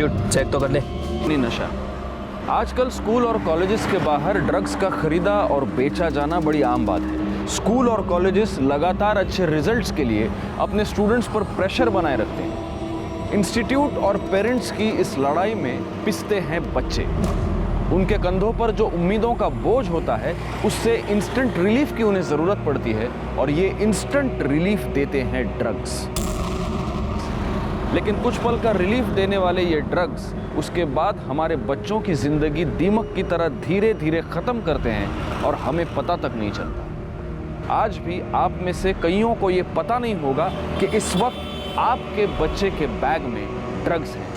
Dude check तो कर ले। नहीं नशा। आजकल स्कूल और कॉलेजेस के बाहर ड्रग्स का खरीदा और बेचा जाना बड़ी आम बात है। स्कूल और कॉलेजेस लगातार अच्छे रिजल्ट्स के लिए अपने स्टूडेंट्स पर प्रेशर बनाए रखते हैं। इंस्टीट्यूट और पेरेंट्स की इस लड़ाई में पिसते हैं बच्चे। उनके कंधों पर जो उम्मीदों का बोझ होता है उससे इंस्टेंट रिलीफ की उन्हें ज़रूरत पड़ती है और ये इंस्टेंट रिलीफ देते हैं ड्रग्स। लेकिन कुछ पल का रिलीफ देने वाले ये ड्रग्स उसके बाद हमारे बच्चों की ज़िंदगी दीमक की तरह धीरे धीरे ख़त्म करते हैं और हमें पता तक नहीं चलता। आज भी आप में से कईयों को ये पता नहीं होगा कि इस वक्त आपके बच्चे के बैग में ड्रग्स हैं।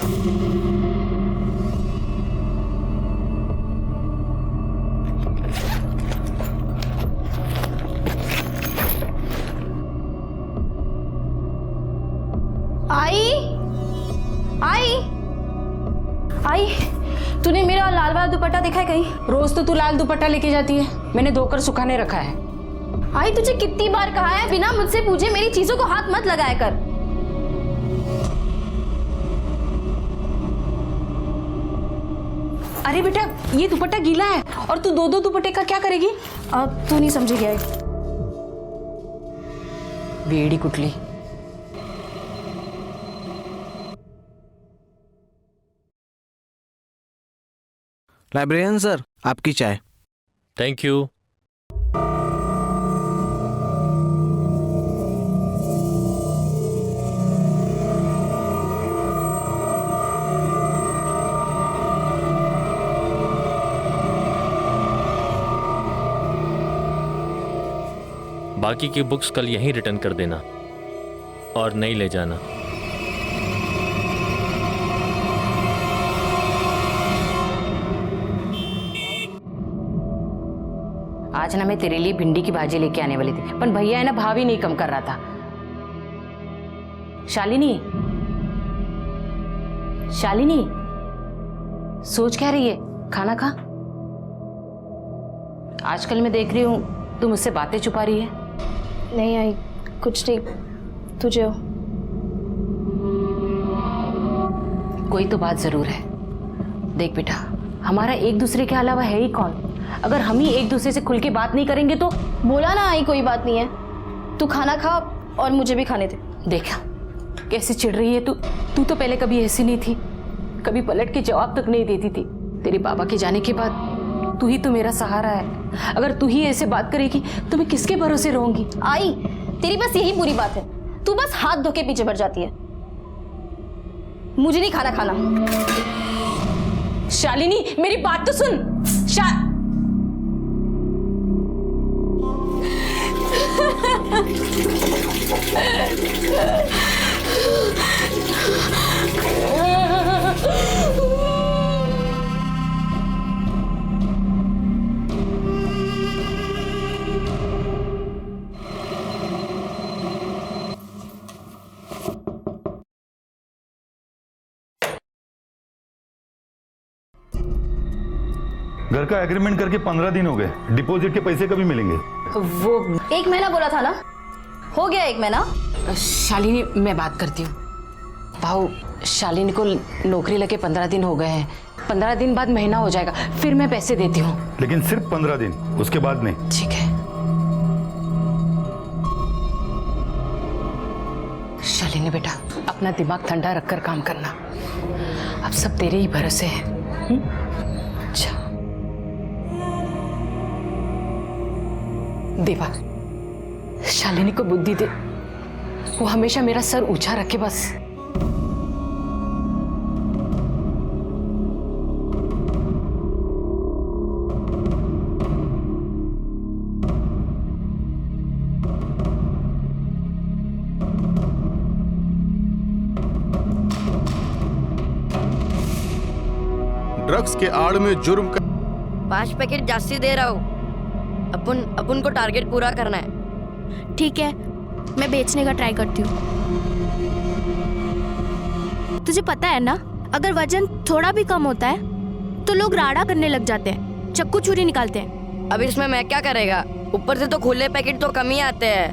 आई, तूने मेरा लाल वाला दुपट्टा देखा है कहीं? रोज तो तू लाल दुपट्टा लेके जाती है, मैंने धोकर सुखाने रखा है। आई, तुझे कितनी बार कहा है बिना मुझसे पूछे मेरी चीजों को हाथ मत लगाया कर। अरे बेटा, ये दुपट्टा गीला है और तू दो दुपट्टे का क्या करेगी? अब तू नहीं समझेगी आई। वेड़ी कुटली। लाइब्रेरियन सर, आपकी चाय। Thank you. बाकी की बुक्स कल यहीं रिटर्न कर देना और नहीं ले जाना। आज ना मैं तेरे लिए भिंडी की भाजी लेके आने वाली थी, पर भैया है ना भाव ही नहीं कम कर रहा था। शालिनी, शालिनी, सोच क्या रही है? खाना खा। आजकल मैं देख रही हूँ तू मुझसे बातें छुपा रही है। नहीं आई, कुछ नहीं, तुझे हो। कोई तो बात जरूर है। देख बेटा, हमारा एक दूसरे के अलावा है ही कौन? अगर हम ही एक दूसरे से खुल के बात नहीं करेंगे तो? बोला ना आई, कोई बात नहीं है। तू खाना खा और मुझे भी खाने दे। देखा कैसे चिढ़ रही है तू। तू तो पहले कभी ऐसी नहीं थी, कभी पलट के जवाब तक नहीं देती थी। तेरे बाबा के जाने के बाद तू ही तो मेरा सहारा है। अगर तू ही ऐसे बात करेगी तो मैं किसके भरोसे रहूंगी? आई, तेरी बस यही पूरी बात है, तू बस हाथ धो के पीछे बढ़ जाती है। मुझे नहीं खाना खाना। शालिनी, मेरी बात तो सुन। घर का एग्रीमेंट करके 15 दिन हो गए, डिपॉजिट के पैसे कभी मिलेंगे? वो 1 महीना बोला था ना, हो गया 1 महीना। शालिनी, मैं बात करती हूँ। भाऊ, शालिनी को नौकरी लगे 15 दिन हो गए हैं। 15 दिन बाद महीना हो जाएगा, फिर मैं पैसे देती हूँ। लेकिन सिर्फ 15 दिन, उसके बाद नहीं। ठीक है। शालिनी बेटा, अपना दिमाग ठंडा रखकर काम करना। अब सब तेरे ही भरोसे है। अच्छा देवा, शालिनी को बुद्धि दे, वो हमेशा मेरा सर ऊंचा रखे बस। ड्रग्स के आड़ में जुर्म का 5 पैकेट जास्ती दे रहा हूँ। अपन को टारगेट पूरा करना है। ठीक है, मैं बेचने का ट्राई करती हूँ। तुझे पता है ना, अगर वजन थोड़ा भी कम होता है तो लोग राड़ा करने लग जाते हैं, चाकू छुरी निकालते हैं। अब इसमें मैं क्या करेगा? ऊपर से तो खुले पैकेट तो कम ही आते हैं।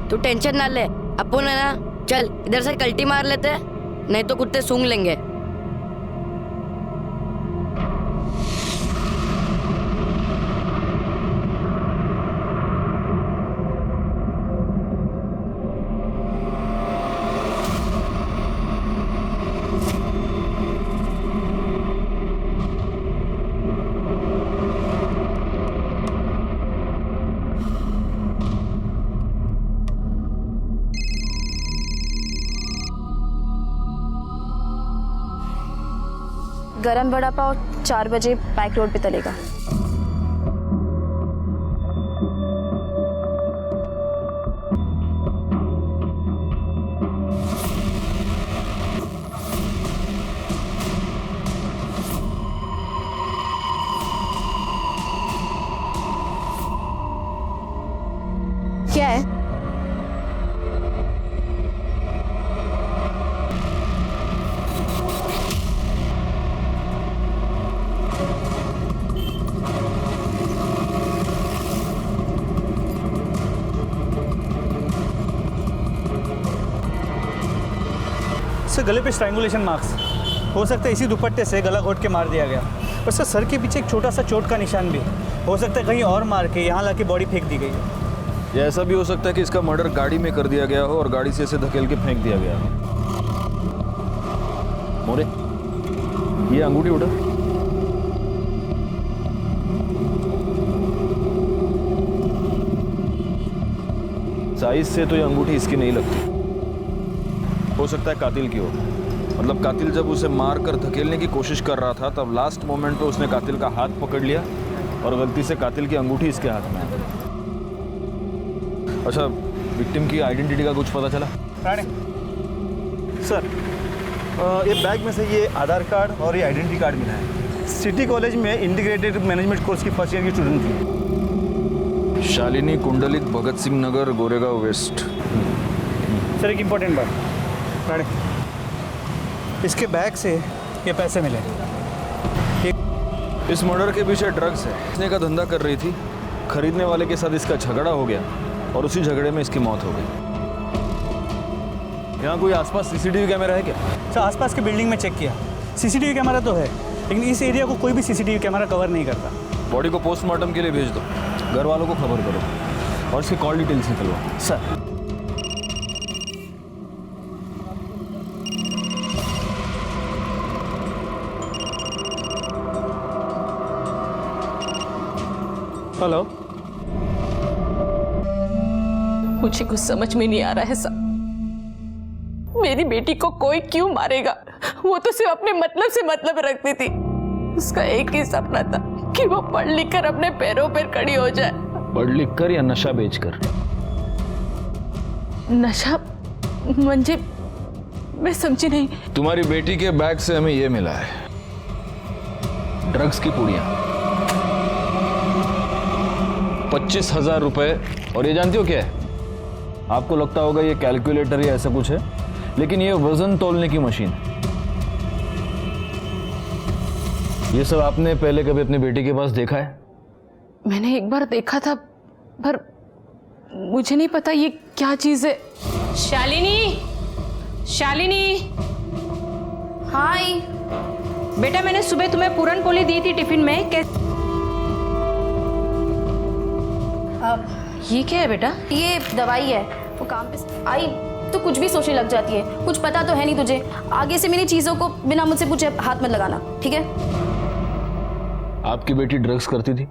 तू टेंशन ना ले, अपन है ना, चल इधर से कल्टी मार लेते हैं, नहीं तो कुत्ते सूंघ लेंगे। गरम वड़ा पाव 4 बजे पैक रोड पे तलेगा। क्या है? सर गले पे स्ट्रैंगुलेशन मार्क्स हो सकता है, इसी दुपट्टे से गला घोट के मार दिया गया। और सर के पीछे एक छोटा सा चोट का निशान भी है। हो सकता है कहीं और मार के यहाँ लाके बॉडी फेंक दी गई है। या ऐसा भी हो सकता है कि इसका मर्डर गाड़ी में कर दिया गया हो और गाड़ी से इसे धकेल के फेंक दिया गया हो। मोरे, ये अंगूठी उठा। साइज से तो ये अंगूठी इसकी नहीं लगती। हो सकता है कातिल की हो। मतलब कातिल जब उसे मार कर धकेलने की कोशिश कर रहा था तब लास्ट मोमेंट पे उसने कातिल का हाथ पकड़ लिया और गलती से कातिल की अंगूठी इसके हाथ में आ गई। अच्छा, विक्टिम की आइडेंटिटी का कुछ पता चला? राणे सर, ये बैग में से ये आधार कार्ड और ये आइडेंटिटी कार्ड मिला है। सिटी कॉलेज में इंटीग्रेटेड मैनेजमेंट कोर्स की फर्स्ट ईयर की स्टूडेंट थी। शालिनी कुंडलिक, भगत सिंह नगर, गोरेगांव वेस्ट। सर एक इम्पोर्टेंट बात, राणे इसके बैग से ये पैसे मिले। इस मर्डर के पीछे ड्रग्स है। बेचने का धंधा कर रही थी, खरीदने वाले के साथ इसका झगड़ा हो गया और उसी झगड़े में इसकी मौत हो गई। यहाँ कोई आसपास सीसीटीवी कैमरा है क्या? सर आसपास के बिल्डिंग में चेक किया, सीसीटीवी कैमरा तो है, लेकिन इस एरिया को कोई भी सीसीटीवी कैमरा कवर नहीं करता। बॉडी को पोस्टमार्टम के लिए भेज दो, घर वालों को खबर करो और इसकी कॉल डिटेल्स निकलवाओ। सर हेलो, मुझे कुछ समझ में नहीं आ रहा है साहब। मेरी बेटी को कोई क्यों मारेगा? वो तो सिर्फ अपने मतलब से मतलब रखती थी। उसका एक ही सपना था कि वो पढ़ लिख कर अपने पैरों पर खड़ी हो जाए। पढ़ लिख कर या नशा बेचकर? नशा म्हणजे मैं समझी नहीं। तुम्हारी बेटी के बैग से हमें ये मिला है, ड्रग्स की पुड़ियां, 25,000 रुपए। और ये जानती हो क्या है? आपको लगता होगा ये कैलकुलेटर या ऐसा कुछ है, लेकिन ये वजन तोलने की मशीन है। ये सब आपने पहले कभी अपनी बेटी के पास देखा है? मैंने एक बार देखा था, पर मुझे नहीं पता ये क्या चीज है। शालिनी, शालिनी। हाय बेटा, मैंने सुबह तुम्हें पूरन पोली दी थी टिफिन में। ये क्या है बेटा? ये दवाई है। वो काम पे आई तो कुछ भी सोचने लग जाती है। कुछ पता तो है नहीं तुझे। आगे से मेरी चीजों को बिना मुझसे पूछे हाथ मत लगाना, ठीक है? आपकी बेटी ड्रग्स करती थी?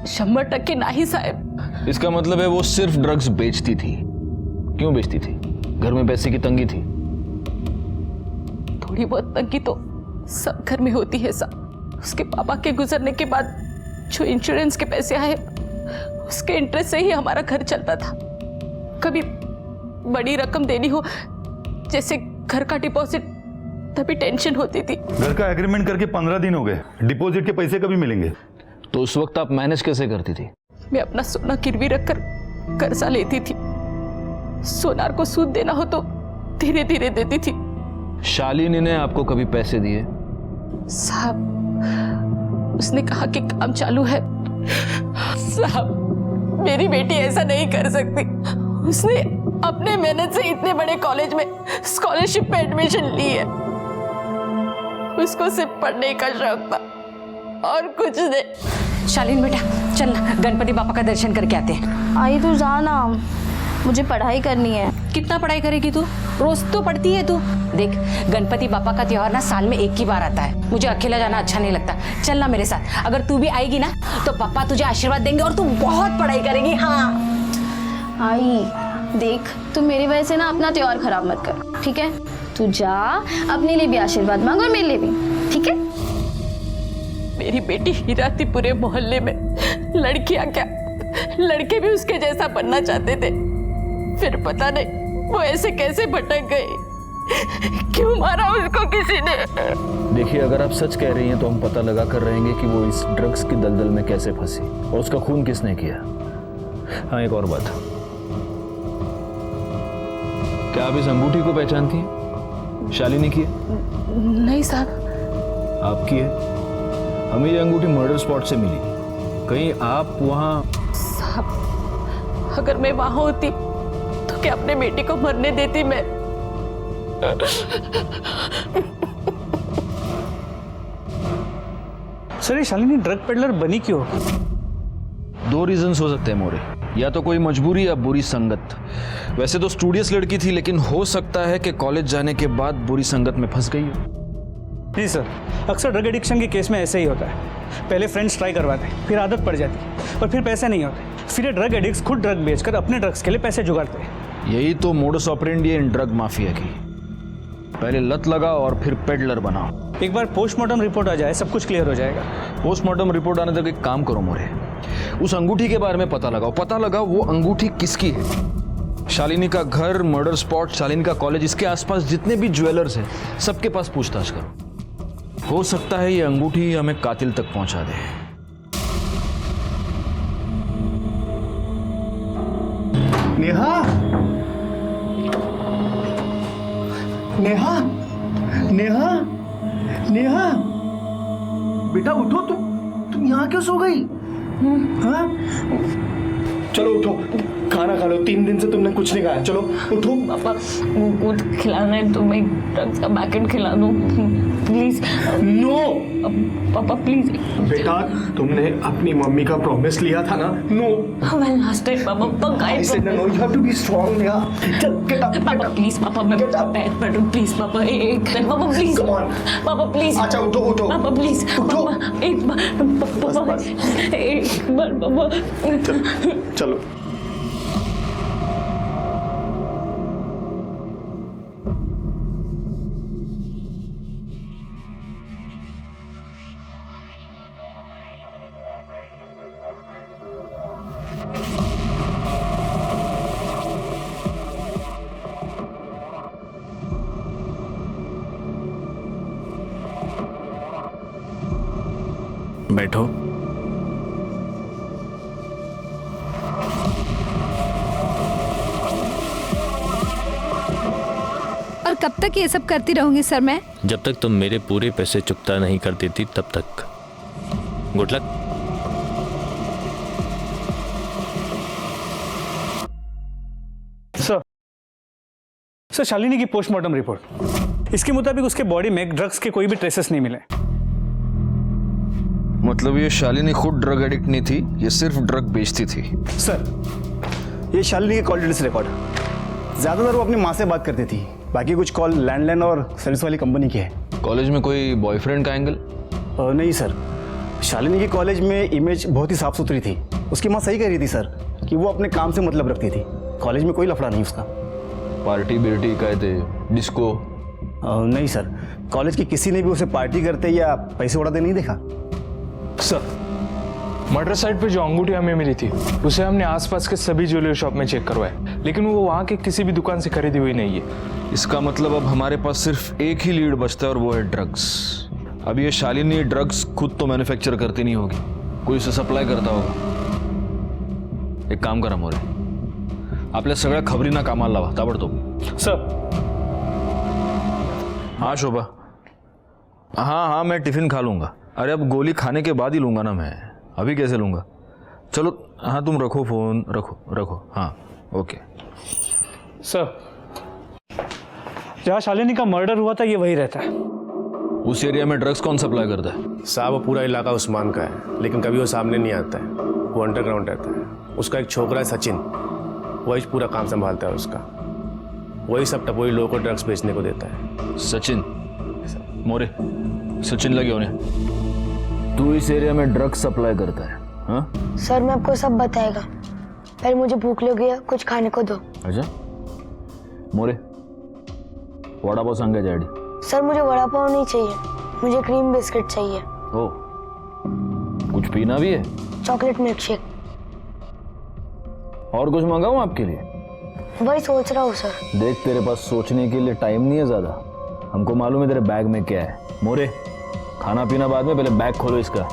100% नहीं साहब। इसका मतलब है वो सिर्फ ड्रग्स बेचती थी। क्यों बेचती थी? घर में पैसे की तंगी थी? थोड़ी बहुत तंगी तो सब घर में होती है साहब। उसके पापा के गुजरने के बाद जो इंश्योरेंस के पैसे आए, उसके इंटरेस्ट से ही हमारा घर चलता था। कभी बड़ी रकम देनी हो, जैसे घर का डिपॉजिट, तभी टेंशन होती थी। घर का एग्रीमेंट करके 15 दिन हो गए, डिपॉजिट के पैसे कभी मिलेंगे? तो उस वक्त आप मैनेज कैसे करती थी? मैं अपना सोना गिरवी रखकर कर्जा लेती थी। सोनार को सूद देना हो तो धीरे धीरे देती थी। शालिनी ने आपको कभी पैसे दिए? साहब, उसने कहा कि काम चालू है। साहब, मेरी बेटी ऐसा नहीं कर सकती। उसने अपने मेहनत से इतने बड़े कॉलेज में स्कॉलरशिप पे एडमिशन ली है। उसको सिर्फ पढ़ने का शौक था और कुछ नहीं। शालीन बेटा चल ना, गणपति बापा का दर्शन करके आते हैं। आई तू जा ना, मुझे पढ़ाई करनी है। कितना पढ़ाई करेगी तू? रोज तो पढ़ती है तू। देख, गणपति बापा का त्योहार ना साल में एक ही बार आता है। मुझे अकेला जाना अच्छा नहीं लगता। चल ना मेरे साथ। अगर तू भी आएगी ना तो पापा तुझे आशीर्वाद देंगे और तू बहुत पढ़ाई करेगी। हाँ आई देख, तू मेरी वजह से ना अपना त्योहार खराब मत कर, ठीक है? तू जा, अपने लिए भी आशीर्वाद मांग और मेरे लिए भी, ठीक है? मेरी बेटी हीरा थी पूरे मोहल्ले में। लड़कियां क्या, लड़के भी उसके जैसा बनना चाहते थे। फिर पता नहीं वो ऐसे कैसे भटक गई। क्यों मारा उसको किसी ने? देखिए, अगर आप सच कह रही हैं तो हम पता लगा कर रहेंगे कि वो इस ड्रग्स की दलदल में कैसे फंसी और उसका खून किसने किया। हाँ, एक और बात, क्या आप इस अंगूठी को पहचानती हैं? शालिनी की है? नहीं साहब। आपकी है? हमें ये अंगूठी मर्डर स्पॉट से मिली। कहीं आप वहां? साहब, अगर मैं वहां होती तो क्या अपने बेटे को मरने देती मैं? सर, ये शालिनी ड्रग पेडलर बनी क्यों? दो रीजंस हो सकते हैं मोरे, या तो कोई मजबूरी या बुरी संगत। वैसे तो स्टूडियस लड़की थी, लेकिन हो सकता है कि कॉलेज जाने के बाद बुरी संगत में फंस गई हो। जी सर, अक्सर ड्रग एडिक्शन के केस में ऐसे ही होता है। पहले फ्रेंड्स ट्राई करवाते हैं, फिर आदत पड़ जाती है और फिर पैसे नहीं होते। फिर ये ड्रग एडिक्ट्स खुद ड्रग बेचकर अपने ड्रग्स के लिए पैसे जुगाड़ते हैं। यही तो मोडस ऑपरेंडी है इन ड्रग माफिया की। पहले लत लगाओ और फिर पेडलर बनाओ। एक बार पोस्टमार्टम रिपोर्ट आ जाए, सब कुछ क्लियर हो जाएगा। पोस्टमार्टम रिपोर्ट आने तक एक काम करो मोरे, उस अंगूठी के बारे में पता लगाओ वो अंगूठी किसकी है। शालिनी का घर, मर्डर स्पॉट, शालिनी का कॉलेज, इसके आसपास जितने भी ज्वेलर्स हैं सबके पास पूछताछ करो। हो सकता है ये अंगूठी हमें कातिल तक पहुंचा दे। नेहा, नेहा, नेहा, नेहा, बेटा उठो। तुम यहाँ क्यों सो गई? हाँ, चलो उठो, खाना खा लो। 3 दिन से तुमने कुछ नहीं खाया। चलो उठो। पापा वो खिलाना है तो मैं ड्रग्स का पैकेट खिला दूं प्लीज। नो पापा प्लीज। बेटा, तुमने अपनी मम्मी का प्रॉमिस लिया था ना। नो, मैं लास्ट टाइम पापा पक्का I said no, you have to be strong, Neha. चल, get up, पापा प्लीज। पापा मैं पैर पड़ूं प्लीज। पापा एक पापा प्लीज। Come on. पापा प्लीज। अच्छा उठो। पापा प्लीज। उठो। पापा एक बार। पापा एक बार पापा। चलो। बैठो। और कब तक ये सब करती रहूंगी सर मैं? जब तक तुम मेरे पूरे पैसे चुकता नहीं कर देती तब तक। Good luck. सर, शालिनी की पोस्टमार्टम रिपोर्ट, इसके मुताबिक उसके बॉडी में ड्रग्स के कोई भी ट्रेसेस नहीं मिले। मतलब ये शालिनी खुद ड्रग एडिक्ट नहीं थी, ये सिर्फ ड्रग बेचती थी। सर, ये शालिनी के कॉल डिटेल्स रिकॉर्ड। ज़्यादातर वो अपनी माँ से बात करती थी, बाकी कुछ कॉल लैंडलाइन और सर्विस वाली कंपनी की है। कॉलेज में कोई बॉयफ्रेंड का एंगल? नहीं सर, शालिनी की कॉलेज में इमेज बहुत ही साफ सुथरी थी। उसकी माँ सही कह रही थी सर कि वो अपने काम से मतलब रखती थी। कॉलेज में कोई लफड़ा नहीं उसका। पार्टी बिर्टी कहते, डिस्को? नहीं सर, कॉलेज के किसी ने भी उसे पार्टी करते या पैसे उड़ाते नहीं देखा। सर, मर्डर साइट पे जो अंगूठी हमें मिली थी उसे हमने आसपास के सभी ज्वेलरी शॉप में चेक करवाया, लेकिन वो वहाँ के किसी भी दुकान से खरीदी हुई नहीं है। इसका मतलब अब हमारे पास सिर्फ एक ही लीड बचता है और वो है ड्रग्स। अब ये शालिनी ड्रग्स खुद तो मैन्युफैक्चर करती नहीं होगी, कोई उसे सप्लाई करता होगा। एक काम करा मोरे, आपल्या सगळ्या खबरींना कामाला लावा ताबडतोब। सर। हाँ शोभा, हाँ मैं टिफिन खा लूंगा। अरे अब गोली खाने के बाद ही लूंगा ना मैं, अभी कैसे लूंगा? चलो हाँ तुम रखो फोन, रखो। हाँ ओके। सर, जहाँ शालिनी का मर्डर हुआ था ये वही रहता है। उस एरिया में ड्रग्स कौन सप्लाई करता है? साहब वो पूरा इलाका उस्मान का है, लेकिन कभी वो सामने नहीं आता है, वो अंडरग्राउंड रहता है। उसका एक छोकरा है सचिन, वही पूरा काम संभालता है उसका। वही सब टपोरी लोगों को ड्रग्स बेचने को देता है। सचिन मोरे, सचिन लगे होने। तू इस एरिया में ड्रग्स सप्लाई करता है? हाँ सर मैं आपको सब बताएगा, पहले मुझे भूख लगी है, कुछ खाने को दो। अच्छा मोरे, वड़ा पाव सांगे डैडी। सर मुझे वड़ा पाव नहीं चाहिए, मुझे क्रीम बिस्किट चाहिए। ओ, कुछ पीना भी है? Chocolate milk shake. और कुछ मंगाऊं आपके लिए? वही सोच रहा हूँ सर। देख तेरे पास सोचने के लिए टाइम नहीं है ज्यादा, हमको मालूम है तेरे बैग में क्या है। मोरे, खाना पीना बाद में, पहले बैग खोलो इसका।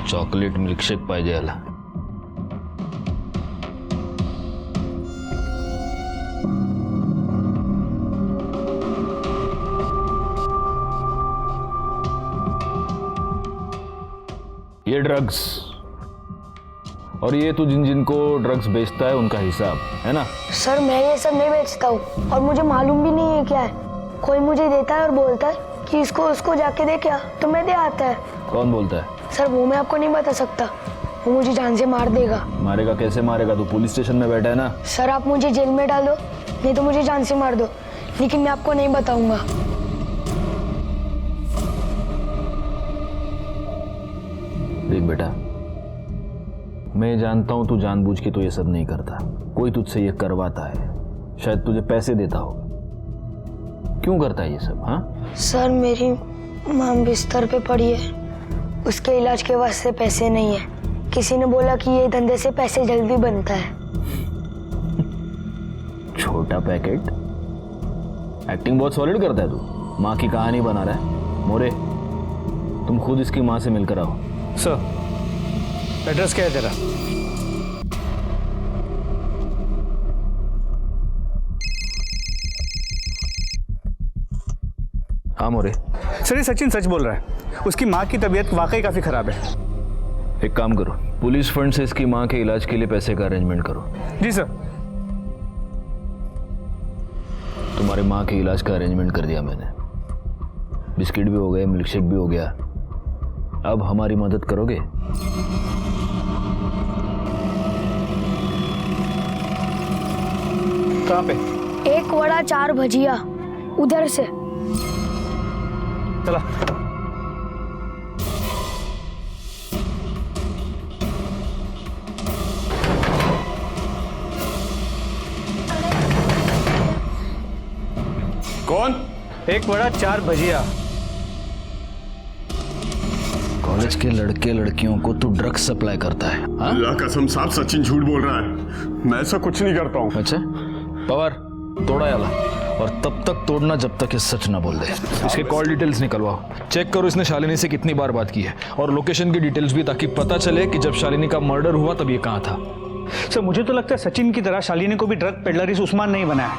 चॉकलेट मिल्क शेक पाहिजे याला। ये ड्रग्स, और ये तू जिन जिनको ड्रग्स बेचता है उनका हिसाब है ना? सर मैं ये सब नहीं बेचता हूँ और मुझे मालूम भी नहीं है क्या है। कोई मुझे देता है और बोलता है कि इसको उसको जाके दे, क्या तो मैं दे आता है। कौन बोलता है? सर वो मैं आपको नहीं बता सकता, वो मुझे जान से मार देगा। मारेगा? कैसे मारेगा? तू पुलिस स्टेशन में बैठा है ना। सर आप मुझे जेल में डाल दो, नहीं तो मुझे जान से मार दो, लेकिन मैं आपको नहीं बताऊंगा। देख बेटा, मैं जानता हूं तू जानबूझ के तो ये सब नहीं करता, कोई तुझसे ये करवाता है, शायद तुझे पैसे देता होगा। क्यों करता है ये सब? हाँ सर मेरी माँ बिस्तर पे पड़ी है, उसके इलाज के वास्ते पैसे नहीं है। किसी ने बोला कि ये धंधे से पैसे जल्दी बनता है। छोटा पैकेट, एक्टिंग बहुत सॉलिड करता है तू, माँ की कहानी बना रहा है। मोरे, तुम खुद इसकी माँ से मिलकर आओ। सर एड्रेस क्या है तेरा? हाँ मोरे। सर ये सचिन सच बोल रहा है, उसकी माँ की तबीयत वाकई काफी खराब है। एक काम करो, पुलिस फंड से इसकी माँ के इलाज के लिए पैसे का अरेंजमेंट करो। जी सर। तुम्हारे माँ के इलाज का अरेंजमेंट कर दिया मैंने, बिस्किट भी हो गए, मिल्क शेक भी हो गया। अब हमारी मदद करोगे? कहाँ पे? 1 वड़ा 4 भजिया, उधर से। चला। कौन? 1 वड़ा 4 भजिया। कॉलेज के लड़के लड़कियों को तू ड्रग्स सप्लाई करता है? हाँ? अल्लाह कसम साहब सचिन झूठ बोल रहा है, मैं ऐसा कुछ नहीं करता हूँ। अच्छा पवार, तोड़ा याला, और तब तक तोड़ना जब तक ये सच ना बोल दे। इसके कॉल डिटेल्स निकलवाओ, चेक करो इसने शालिनी से कितनी बार बात की है, और लोकेशन की डिटेल्स भी, ताकि पता चले कि जब शालिनी का मर्डर हुआ तब ये कहाँ था। सर मुझे तो लगता है सचिन की तरह शालिनी को भी ड्रग पेडलर इस उस्मान नहीं बनाया,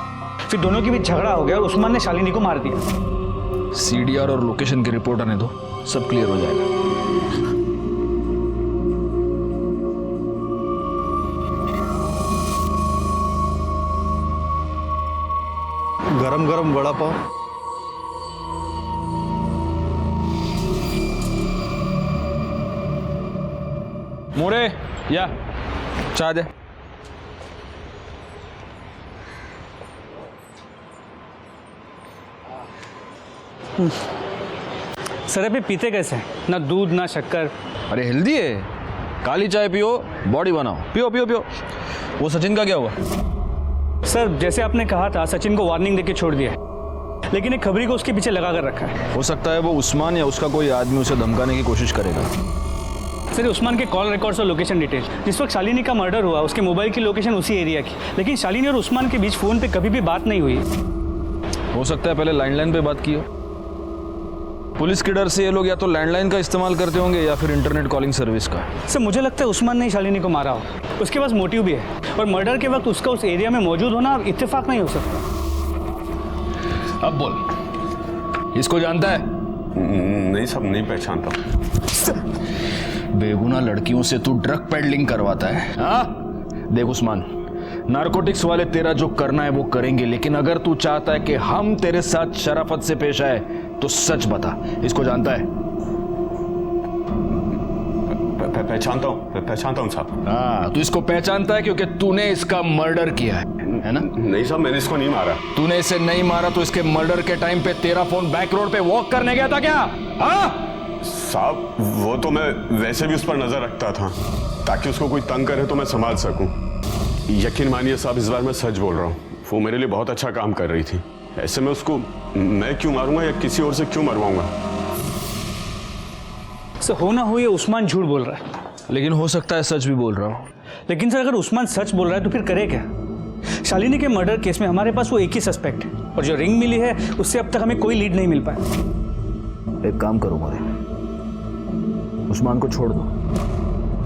फिर दोनों के बीच झगड़ा हो गया और उस्मान ने शालिनी को मार दिया। सीडीआर और लोकेशन की रिपोर्ट आने दो, सब क्लियर हो जाएगा। गरम गरम वड़ा पाव। मोरे, या चाय दे। सर अभी पीते कैसे हैं? ना दूध ना शक्कर। अरे हेल्दी है, काली चाय पियो, बॉडी बनाओ, पियो पियो पियो। वो सचिन का क्या हुआ? सर जैसे आपने कहा था, सचिन को वार्निंग देके छोड़ दिया है, लेकिन एक खबरी को उसके पीछे लगा कर रखा है। हो सकता है वो उस्मान या उसका कोई आदमी उसे धमकाने की कोशिश करेगा। सर उस्मान के कॉल रिकॉर्ड्स और लोकेशन डिटेल, जिस वक्त शालिनी का मर्डर हुआ उसके मोबाइल की लोकेशन उसी एरिया की, लेकिन शालिनी और उस्मान के बीच फोन पे कभी भी बात नहीं हुई। हो सकता है पहले लैंडलाइन पे बात की हो। पुलिस के डर से ये लोग या तो लैंडलाइन का इस्तेमाल करते होंगे या फिर इंटरनेट कॉलिंग सर्विस का। सर मुझे लगता है उस्मान ने शालिनी को मारा हो, उसके पास मोटिव भी है, और मर्डर के वक्त उसका उस एरिया में मौजूद होना इत्तेफाक नहीं हो सकता। अब बोल, इसको जानता है? नहीं सब नहीं पहचानता। बेगुनाह लड़कियों से तू ड्रग पेडलिंग करवाता है? हाँ देख उस्मान, नारकोटिक्स वाले तेरा जो करना है वो करेंगे, लेकिन अगर तू चाहता है कि हम तेरे साथ शराफत से पेश आए तो सच बता, इसको जानता है? पहचानता हूँ साहब। हाँ, तू इसको पहचानता है क्योंकि तूने इसका मर्डर किया है ना? नहीं साहब, मैंने इसको नहीं मारा। तूने इसे नहीं मारा तो इसके मर्डर के टाइम पे तेरा फोन बैक रोड पे वॉक करने गया था क्या? हाँ साहब, वो तो मैं वैसे भी उस पर नजर रखता था ताकि उसको कोई तंग करे तो मैं संभाल सकूं। यकीन मानिए साहब, इस बार मैं सच बोल रहा हूँ, वो मेरे लिए बहुत अच्छा काम कर रही थी। ऐसे में उसको मैं क्यों मारूंगा या किसी और से क्यों मरवाऊंगा? सर, हो ना हो ये उस्मान झूठ बोल रहा है, लेकिन हो सकता है सच भी बोल रहा हूँ। लेकिन सर अगर उस्मान सच बोल रहा है तो फिर करे क्या? शालिनी के मर्डर केस में हमारे पास वो एक ही सस्पेक्ट है और जो रिंग मिली है उससे अब तक हमें कोई लीड नहीं मिल पाया। एक काम करो मोरे, उस्मान को छोड़ दो।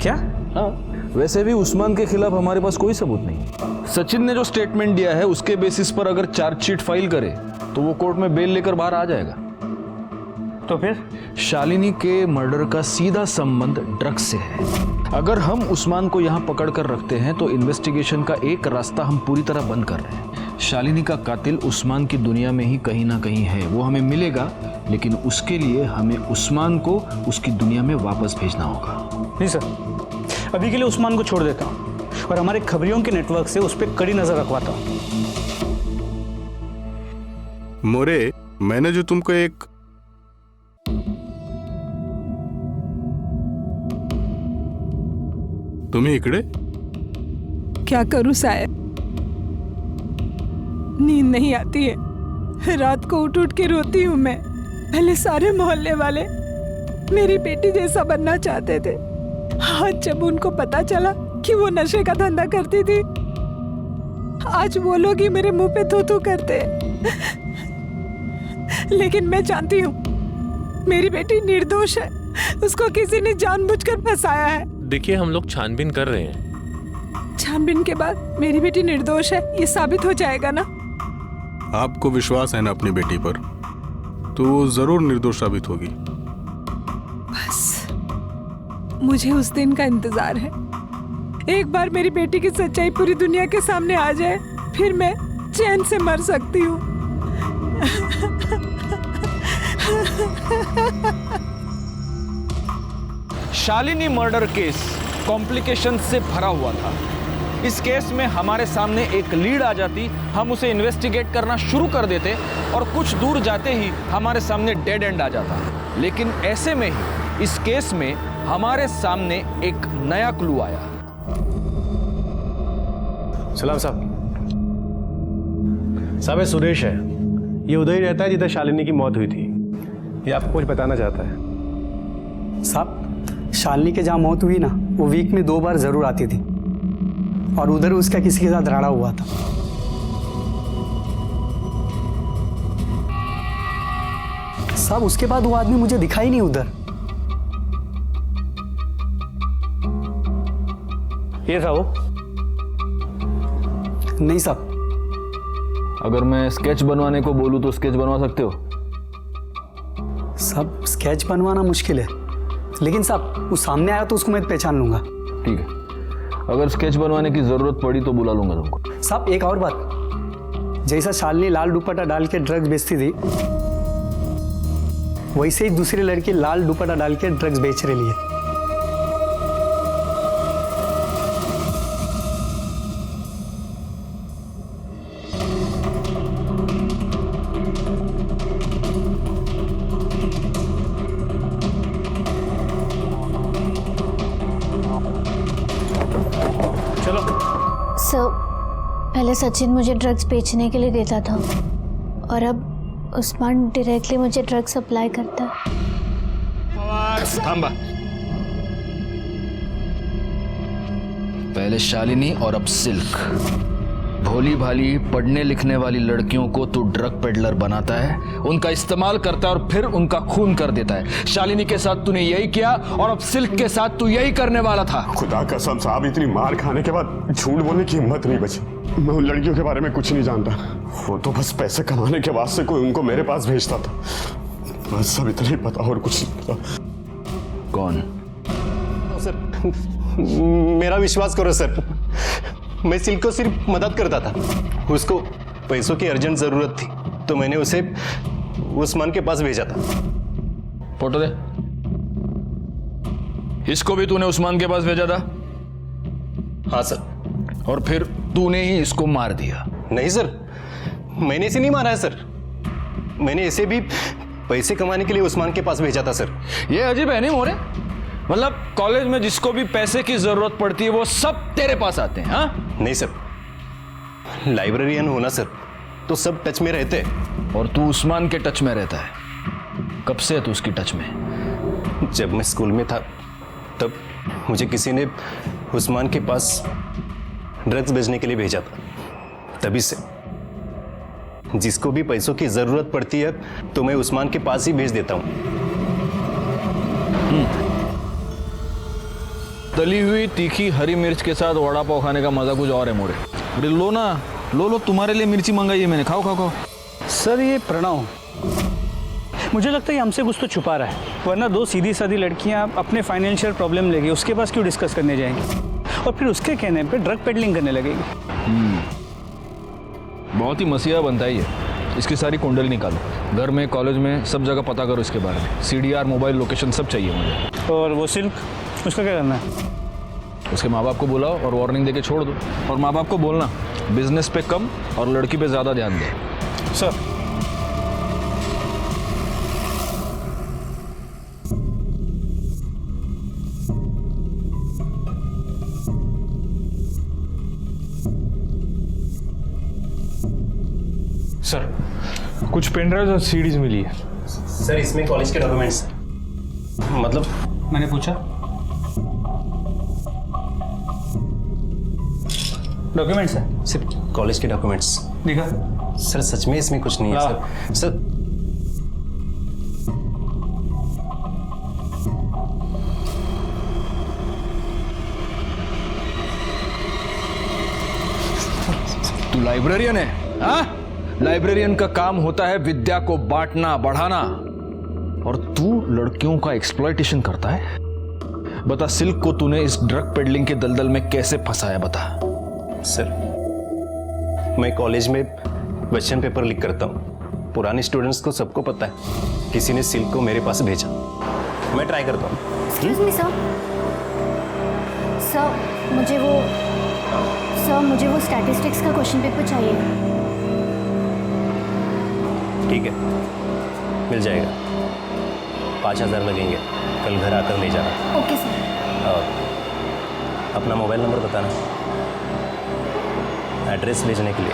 क्या? हाँ, वैसे भी उस्मान के खिलाफ हमारे पास कोई सबूत नहीं। सचिन ने जो स्टेटमेंट दिया है उसके बेसिस पर अगर चार्जशीट फाइल करे तो वो कोर्ट में बेल लेकर बाहर आ जाएगा। तो फिर शालिनी के मर्डर का सीधा संबंध ड्रग्स से है। अगर हम उस्मान को यहाँ पकड़ कर रखते हैं तो इन्वेस्टिगेशन का एक रास्ता हम पूरी तरह बंद कर रहे हैं। शालिनी का कातिल उस्मान की दुनिया में ही कहीं ना कहीं है, वो हमें मिलेगा, लेकिन उसके लिए हमें उस्मान को उसकी दुनिया में वापस भेजना होगा। नहीं सर, अभी के लिए उस्मान को छोड़ देता हूँ और हमारे खबरियों के नेटवर्क से उस पर कड़ी नजर रखवाता हूँ। मोरे, मैंने जो तुमको एक तुम्हें इकड़े क्या करूं साहब, नींद नहीं आती है, रात को उठ उठ के रोती हूँ मैं। पहले सारे मोहल्ले वाले मेरी बेटी जैसा बनना चाहते थे, आज जब उनको पता चला कि वो नशे का धंधा करती थी, आज वो लोग ही मेरे मुंह पे थू-थू करते। लेकिन मैं जानती हूँ मेरी बेटी निर्दोष है, उसको किसी ने जानबूझकर फंसाया है। देखिए, हम लोग छानबीन कर रहे हैं। छानबीन के बाद मेरी बेटी निर्दोष है ये साबित हो जाएगा ना? आपको विश्वास है ना अपनी बेटी पर, तो वो जरूर निर्दोष साबित होगी। बस मुझे उस दिन का इंतजार है। एक बार मेरी बेटी की सच्चाई पूरी दुनिया के सामने आ जाए, फिर मैं चैन से मर सकती हूँ। शालिनी मर्डर केस कॉम्प्लिकेशन से भरा हुआ था। इस केस में हमारे सामने एक लीड आ जाती, हम उसे इन्वेस्टिगेट करना शुरू कर देते और कुछ दूर जाते ही हमारे सामने डेड एंड आ जाता। लेकिन ऐसे में ही इस केस में हमारे सामने एक नया क्लू आया। सलाम साहब। साहब, ये सुरेश है, ये उधर ही रहता है जिधर शालिनी की मौत हुई थी। ये आपको कुछ बताना चाहता है। साहब, शालिनी के जहाँ मौत हुई ना, वो वीक में 2 बार जरूर आती थी और उधर उसका किसी के साथ राड़ा हुआ था। साहब, उसके बाद वो आदमी मुझे दिखाई नहीं उधर। ये था वो? नहीं साहब। अगर मैं स्केच बनवाने को बोलूं तो स्केच बनवा सकते हो? साहब, स्केच बनवाना मुश्किल है, लेकिन साहब वो सामने आया तो उसको मैं पहचान लूंगा। ठीक है, अगर स्केच बनवाने की जरूरत पड़ी तो बुला लूंगा तुमको। साहब, एक और बात, जैसा शालिनी लाल दुपट्टा डाल के ड्रग्स बेचती थी, वैसे ही दूसरी लड़की लाल दुपट्टा डाल के ड्रग्स बेच रही है। सर, पहले सचिन मुझे ड्रग्स बेचने के लिए देता था और अब उस्मान डायरेक्टली मुझे ड्रग्स सप्लाई करता है। थांबा। पहले शालिनी और अब सिल्क। भोली भाली पढ़ने लिखने वाली लड़कियों को तू ड्रग पेडलर बनाता है, उनका इस्तेमाल करता है और फिर उनका खून कर देता है। शालिनी के साथ तूने यही किया और अब सिल्क के साथ तू यही करने वाला था। खुदा कसम साहब, इतनी मार खाने के बाद झूठ बोलने की हिम्मत नहीं बची। मैं उन लड़कियों के बारे में कुछ नहीं जानता, वो तो बस पैसे कमाने के वास्ते कोई उनको मेरे पास भेजता था, बस सब इतना ही पता और कुछ नहीं पता। कौन? सर, मेरा विश्वास करो सर, मैं सिल्क को सिर्फ मदद करता था। उसको पैसों की अर्जेंट जरूरत थी तो मैंने उसे उस्मान के पास भेजा था। फोटो दे। इसको भी तूने उस्मान के पास भेजा था? हाँ सर। और फिर तूने ही इसको मार दिया? नहीं सर, मैंने इसे नहीं मारा है सर। मैंने इसे भी पैसे कमाने के लिए उस्मान के पास भेजा था सर। ये अजीब है नहीं मोरे? मतलब कॉलेज में जिसको भी पैसे की जरूरत पड़ती है वो सब तेरे पास आते हैं? हाँ नहीं सर, लाइब्रेरियन होना सर तो सब टच में रहते हैं। और तू उस्मान के टच में रहता है? कब से है तू उसकी टच में? जब मैं स्कूल में था तब मुझे किसी ने उस्मान के पास ड्रग्स बेचने के लिए भेजा था। तभी से जिसको भी पैसों की जरूरत पड़ती है तो मैं उस्मान के पास ही भेज देता हूं। तली हुई तीखी हरी मिर्च के साथ वड़ा पाव खाने का मजा कुछ और है मोरे। अरे लो ना, लो तुम्हारे लिए मिर्ची मंगाई है मैंने, खाओ खाओ खाओ। सर ये प्रणव, मुझे लगता है हमसे कुछ तो छुपा रहा है, वरना दो सीधी सादी लड़कियां अपने फाइनेंशियल प्रॉब्लम लेके उसके पास क्यों डिस्कस करने जाएंगी और फिर उसके कहने पे ड्रग पेडलिंग करने लगेगी। बहुत ही मसीहा बनता है ये। इसकी सारी कुंडली निकालो, घर में कॉलेज में सब जगह पता करो इसके बारे में। CDR मोबाइल लोकेशन सब चाहिए मुझे। और वो सिल्क, उसका क्या करना है? उसके माँ बाप को बुलाओ और वार्निंग देके छोड़ दो। और माँ बाप को बोलना बिजनेस पे कम और लड़की पे ज़्यादा ध्यान दे। सर सर कुछ पेन ड्राइव और सीडीज मिली है। सर इसमें कॉलेज के डॉक्यूमेंट्स, मतलब मैंने पूछा डॉक्यूमेंट्स है, सिर्फ कॉलेज के डॉक्यूमेंट्स देखा। सर सच में इसमें कुछ नहीं है सर। सर तू लाइब्रेरियन है? हाँ, लाइब्रेरियन का काम होता है विद्या को बांटना बढ़ाना, और तू लड़कियों का एक्सप्लॉयटेशन करता है। बता, सिल्क को तूने इस ड्रग पेडलिंग के दलदल में कैसे फंसाया, बता। सर मैं कॉलेज में क्वेश्चन पेपर लिख करता हूँ, पुराने स्टूडेंट्स को सबको पता है। किसी ने सिल्क को मेरे पास भेजा, मैं ट्राई करता हूँ। एक्सक्यूज मी सर, मुझे वो स्टैटिस्टिक्स का क्वेश्चन पेपर चाहिए। ठीक है, मिल जाएगा। 5000 लगेंगे, कल घर आकर ले जाना। Okay sir. और अपना मोबाइल नंबर बताना, एड्रेस भेजने के लिए।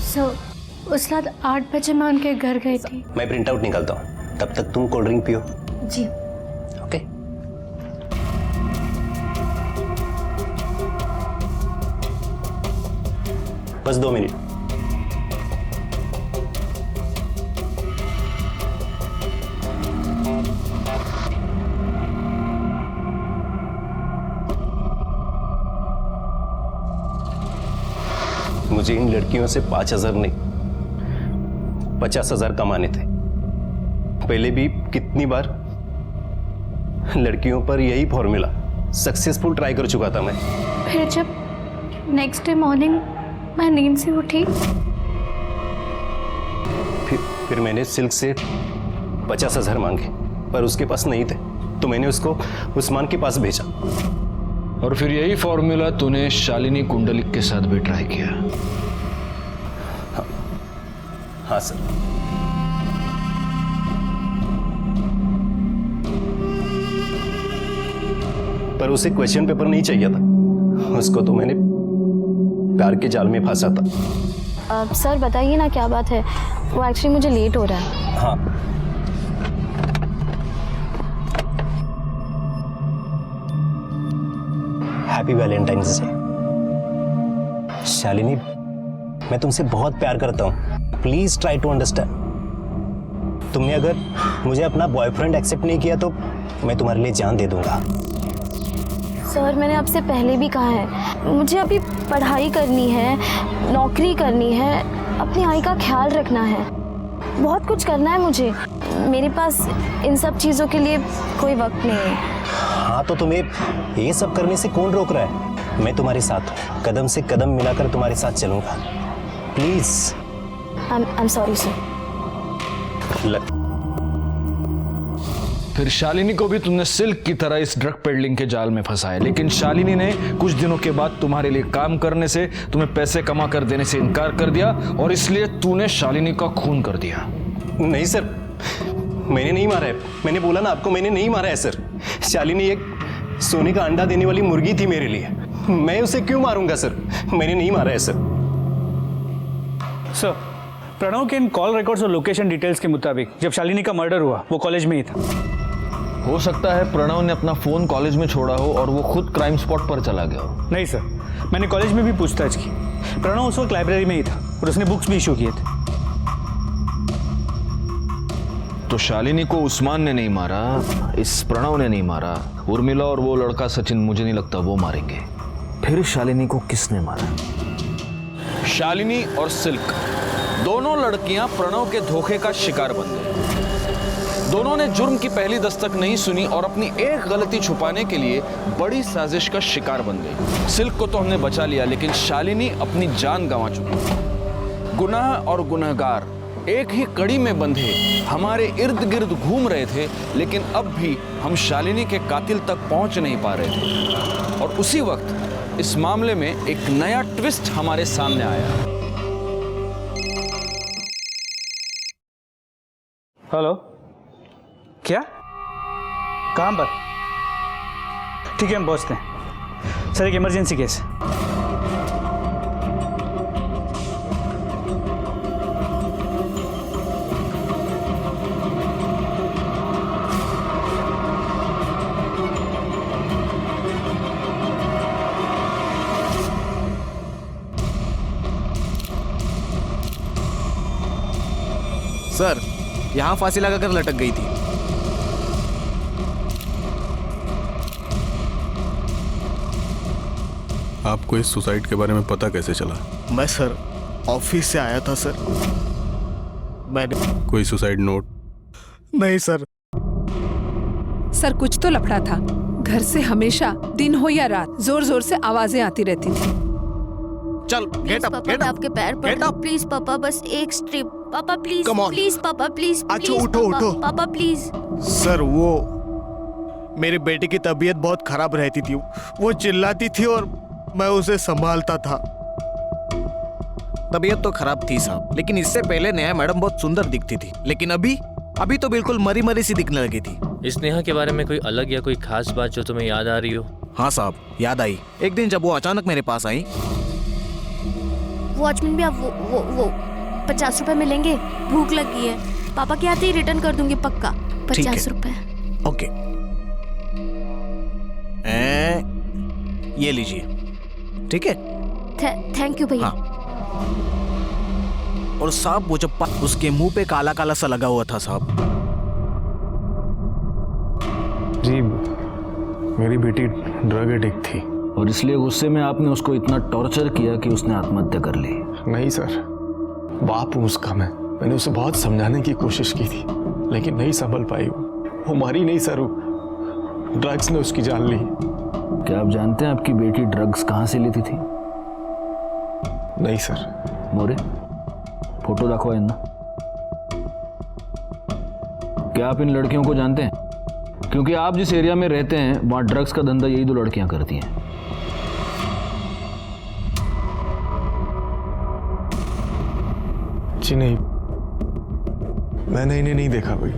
सर उस रात 8 बजे मैं उनके घर गई थी। मैं प्रिंट आउट निकालता हूँ, तब तक तुम कोल्ड ड्रिंक पियो। जी ओके। बस 2 मिनट। मुझे इन लड़कियों से 5000 नहीं 50,000 कमाने थे। पहले भी कितनी बार लड़कियों पर यही फॉर्मूला सक्सेसफुल ट्राई कर चुका था मैं। फिर जब नेक्स्ट डे मॉर्निंग मैं नींद से उठी, फिर मैंने सिल्क से 50,000 मांगे, पर उसके पास नहीं थे, तो मैंने उसको उस्मान के पास भेजा। और फिर यही फॉर्मूला तूने शालिनी कुंडलिक के साथ भी ट्राई किया? हाँ सर। पर उसे क्वेश्चन पेपर नहीं चाहिए था, उसको तो मैंने प्यार के जाल में फंसा था। सर बताइए ना क्या बात है, वो एक्चुअली मुझे लेट हो रहा है। हाँ, हैप्पी वैलेंटाइंस डे। शालिनी, मैं तुमसे बहुत प्यार करता हूँ, प्लीज ट्राई टू अंडरस्टैंड। तुमने अगर मुझे अपना बॉयफ्रेंड एक्सेप्ट नहीं किया तो मैं तुम्हारे लिए जान दे दूंगा। सर मैंने आपसे पहले भी कहा है, मुझे अभी पढ़ाई करनी है, नौकरी करनी है, अपनी आई का ख्याल रखना है, बहुत कुछ करना है मुझे। मेरे पास इन सब चीज़ों के लिए कोई वक्त नहीं है। हाँ तो तुम्हें ये सब करने से कौन रोक रहा है? मैं तुम्हारे साथ हूँ, कदम से कदम मिलाकर तुम्हारे साथ चलूंगा। प्लीज। I'm sorry sir. फिर शालिनी को भी तुमने सिल्क की तरह इस ड्रग पेडलिंग के जाल में फंसाया, लेकिन शालिनी ने कुछ दिनों के बाद तुम्हारे लिए काम करने से, तुम्हें पैसे कमा कर देने से इनकार कर दिया और इसलिए तूने शालिनी का खून कर दिया। नहीं सर, मैंने नहीं मारा है। मैंने बोला ना आपको, मैंने नहीं मारा है सर। शालिनी एक सोने का अंडा देने वाली मुर्गी थी मेरे लिए, मैं उसे क्यों मारूंगा सर? मैंने नहीं मारा है सर। सर, प्रणव के इन कॉल रिकॉर्ड्स और लोकेशन डिटेल्स के मुताबिक जब शालिनी का मर्डर हुआ वो कॉलेज में ही था। हो सकता है प्रणव ने अपना फोन कॉलेज में छोड़ा हो और वो खुद क्राइम स्पॉट पर चला गया हो। नहीं सर, मैंने कॉलेज में भी पूछताछ की। प्रणव उस वक्त लाइब्रेरी में ही था और उसने बुक्स भी इशू किए थे। तो शालिनी को उस्मान ने नहीं मारा, इस प्रणव ने नहीं मारा, उर्मिला और वो लड़का सचिन मुझे नहीं लगता वो मारेंगे। फिर शालिनी को किसने मारा? शालिनी और सिल्क दोनों लड़कियां प्रणव के धोखे का शिकार बन गई। दोनों ने जुर्म की पहली दस्तक नहीं सुनी और अपनी एक गलती छुपाने के लिए बड़ी साजिश का शिकार बन गई। सिल्क को तो हमने बचा लिया, लेकिन शालिनी अपनी जान गंवा चुकी। गुनाह और गुनहगार एक ही कड़ी में बंधे हमारे इर्द गिर्द घूम रहे थे, लेकिन अब भी हम शालिनी के कातिल तक पहुंच नहीं पा रहे थे। और उसी वक्त इस मामले में एक नया ट्विस्ट हमारे सामने आया। हेलो, क्या? कहाँ पर? ठीक है, हम पहुँचते हैं। सर, एक इमरजेंसी केस है। सर, यहाँ फांसी लगाकर लटक गई थी। आपको इस सुसाइड के बारे में पता कैसे चला? मैं सर ऑफिस से आया था सर। मैंने कोई सुसाइड नोट? नहीं सर। सर, कुछ तो लफड़ा था। घर से हमेशा दिन हो या रात जोर जोर से आवाजें आती रहती थी। चल, गेट अप, गेट अप। आपके पैर पड़, प्लीज पापा, बस एक स्ट्रिप। पापा प्लीज, प्लीज पापा, प्लीज। अच्छा, उठो उठो पापा प्लीज। सर, वो मेरे बेटे की तबीयत बहुत खराब रहती थी। वो चिल्लाती थी और मैं उसे संभालता था। तबीयत तो खराब थी साहब, लेकिन इससे पहले नेहा मैडम बहुत सुंदर दिखती थी, लेकिन अभी तो बिल्कुल मरी मरी सी दिखने लगी थी। इस नेहा के बारे में कोई अलग या कोई खास बात जो तुम्हें याद आ रही हो? हाँ साहब, याद आई। एक दिन जब वो अचानक मेरे पास आई। वॉचमैन भी आप वो 50 रुपए मिलेंगे, भूख लगी है। पापा के आते ही रिटर्न कर दूंगी पक्का। 50 रुपए। ओके, ये लीजिए। ठीक है, थैंक यू भैया। हाँ। और साहब, वो जब उसके मुंह पे काला काला सा लगा हुआ था साहब। जी, मेरी बेटी ड्रग एडिक्ट थी और इसलिए गुस्से में आपने उसको इतना टॉर्चर किया कि उसने आत्महत्या कर ली। नहीं सर, बाप हूँ उसका। मैंने उसे बहुत समझाने की कोशिश की थी, लेकिन नहीं संभल पाई। वो मारी नहीं सर, ड्रग्स ने उसकी जान ली। क्या आप जानते हैं आपकी बेटी ड्रग्स कहाँ से लेती थी? नहीं सर। मोरे, फोटो दाखवा इन्ना। क्या आप इन लड़कियों को जानते हैं? क्योंकि आप जिस एरिया में रहते हैं वहां ड्रग्स का धंधा यही दो लड़कियां करती हैं। जी नहीं, मैंने इन्हें नहीं देखा कोई।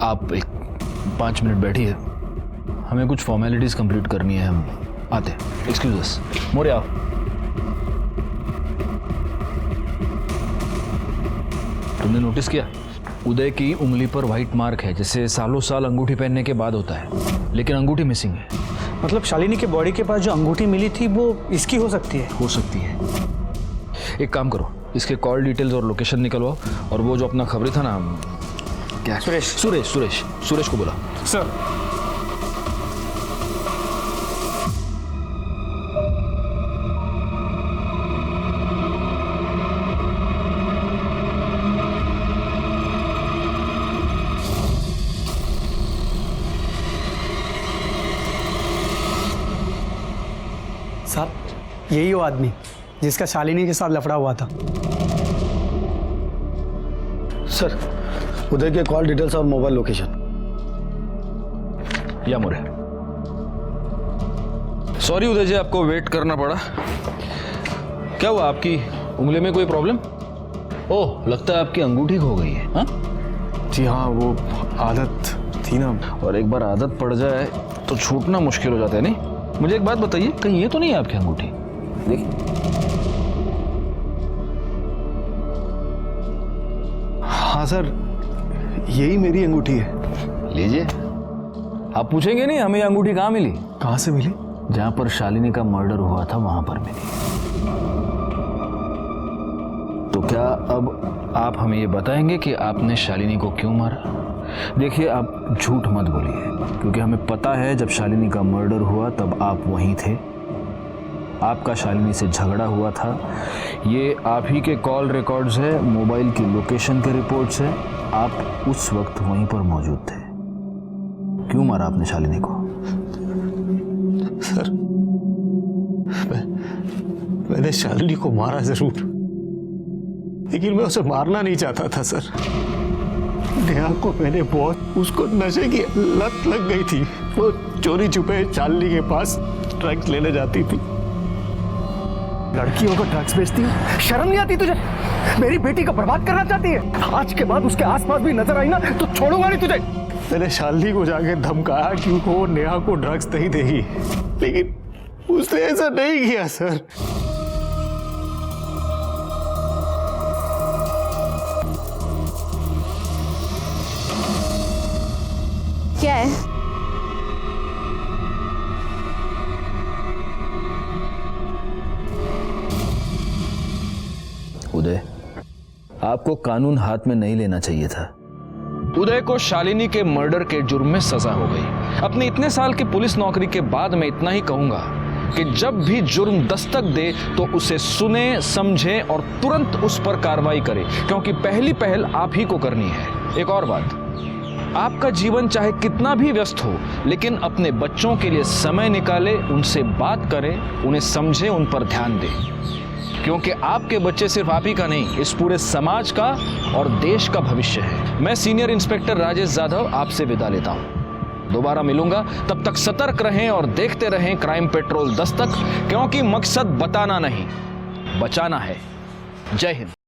आप एक 5 मिनट बैठिए, हमें कुछ फॉर्मेलिटीज कंप्लीट करनी है, हम आते हैं। एक्सक्यूज अस। मोरे आओ। तुमने नोटिस किया उदय की उंगली पर व्हाइट मार्क है, जैसे सालों साल अंगूठी पहनने के बाद होता है, लेकिन अंगूठी मिसिंग है। मतलब शालिनी के बॉडी के पास जो अंगूठी मिली थी वो इसकी हो सकती है? हो सकती है। एक काम करो, इसके कॉल डिटेल्स और लोकेशन निकलवाओ, और वो जो अपना खबरी था ना, क्या, सुरेश को बुला। सर। साहब यही वो आदमी जिसका शालिनी के साथ लफड़ा हुआ था। सर उदय के कॉल डिटेल्स और मोबाइल लोकेशन। या मोरे। सॉरी उदय जी, आपको वेट करना पड़ा। क्या हुआ, आपकी उंगली में कोई प्रॉब्लम? ओह, लगता है आपकी अंगूठी खो गई है। हाँ जी हाँ, वो आदत थी ना। और एक बार आदत पड़ जाए तो छूटना मुश्किल हो जाता है, नहीं? मुझे एक बात बताइए, कहीं ये तो नहीं है आपकी अंगूठी? देखिए। हाँ सर, यही मेरी अंगूठी है। लीजिए। आप पूछेंगे नहीं हमें ये अंगूठी कहाँ मिली? कहाँ से मिली? जहां पर शालिनी का मर्डर हुआ था वहां पर मिली। तो क्या अब आप हमें ये बताएंगे कि आपने शालिनी को क्यों मारा? देखिए, आप झूठ मत बोलिए, क्योंकि हमें पता है जब शालिनी का मर्डर हुआ तब आप वहीं थे। आपका शालिनी से झगड़ा हुआ था। ये आप ही के कॉल रिकॉर्ड्स है, मोबाइल की लोकेशन के रिपोर्ट्स है। आप उस वक्त वहीं पर मौजूद थे। क्यों मारा आपने शालिनी को? सर, मैंने शालिनी को मारा जरूर, लेकिन मैं उसे मारना नहीं चाहता था सर। नेहा को मैंने बहुत, उसको नशे की लत लग गई थी। वो चोरी छुपे शालिनी के पास ड्रग्स लेने जाती थी। लड़कियों को ड्रग्स बेचती है, शर्म नहीं आती तुझे? मेरी बेटी को बर्बाद करना चाहती है? आज के बाद उसके आसपास भी नजर आई ना तो छोड़ूंगा नहीं तुझे। मैंने शालिनी को जाके धमकाया कि वो नेहा को ड्रग्स नहीं देगी, लेकिन उसने ऐसा नहीं किया सर। क्या है? उदय, आपको कानून हाथ में नहीं लेना चाहिए था। उदय को शालिनी के मर्डर के जुर्म में सजा हो गई। अपने इतने साल की पुलिस नौकरी के बाद मैं इतना ही कहूंगा कि जब भी जुर्म दस्तक दे तो उसे सुने, समझे और तुरंत उस पर कार्रवाई करे, क्योंकि पहली पहल आप ही को करनी है। एक और बात, आपका जीवन चाहे कितना भी व्यस्त हो, लेकिन अपने बच्चों के लिए समय निकाले, उनसे बात करें, उन्हें समझे, उन पर ध्यान दें, क्योंकि आपके बच्चे सिर्फ आप ही का नहीं, इस पूरे समाज का और देश का भविष्य है। मैं सीनियर इंस्पेक्टर राजेश जाधव आपसे विदा लेता हूं। दोबारा मिलूंगा, तब तक सतर्क रहें और देखते रहें क्राइम पेट्रोल दस्तक, क्योंकि मकसद बताना नहीं, बचाना है। जय हिंद।